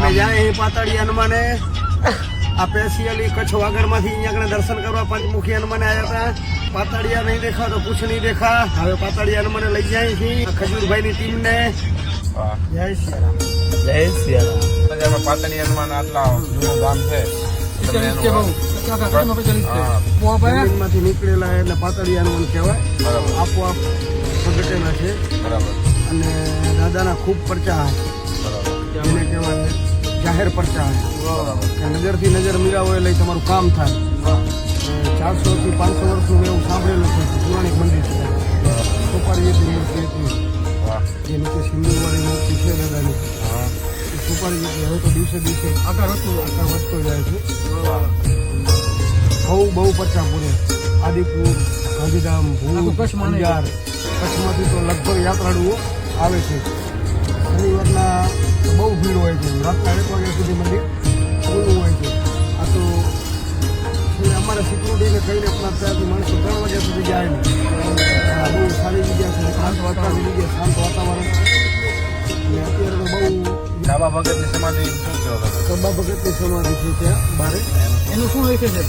અમે જાય પાતાળી હનુમાને આ સ્પેશિયલી કચ્છ વાગડમાંથી અહીંયા આગળ દર્શન કરવા પંચમુખી હનુમાને આવ્યા હતા. પાતાળિયા નહીં દેખા તો કુછ નહીં દેખા. હવે પાતાળિયા હનુમાને લઈ જાય છે ખજૂરભાઈની ટીમને. જય સિયારામ. જય સિયારામ. પાતાળી હનુમાન આટલા જૂનું ગામ છે. માંથી નીકળેલા એટલે પાતાળી હનુમાન કહેવાય. આપોઆપ પ્રગટેલા છે. અને દાદાના ખૂબ પરચા જેને કહેવાય જાહેર પરચા. નજરથી નજર મિલાવો એટલે તમારું કામ થાય. 400 થી 500 વર્ષનું એવું સાંભળેલું છે. પૌરાણિક મંદિર છે. સુપારીની મૂર્તિ હતી જે નીચે સિંદૂરવાળી મૂર્તિ છે દાદાની. સુપારી હવે તો દિવસે દિવસે આકાર વધતો જાય છે. બહુ પરચા પૂરે. આદિપુર, ગાંધીધામ, ભુજ, અંજાર, કચ્છમાંથી તો લગભગ યાત્રાળુઓ આવે છે. શનિવારના બહુ ભીડ હોય છે. રાતના 1 વાગ્યા સુધી મંદિર ખુલ્લું હોય છે. આ તો અમારા સિક્યુરિટીને કહીને પણ ત્યાંથી માણસો 3 વાગ્યા સુધી જાય નહીં. બહુ સારી જગ્યા છે. શાંત વાતાવરણ જગ્યા, શાંત વાતાવરણ. અને અત્યારે તો બહુ બાબા ભગતની સમાધિ શું કહેવાય? બાબા ભગતની સમાધિ છે ત્યાં બારે. એનું શું લખે છે?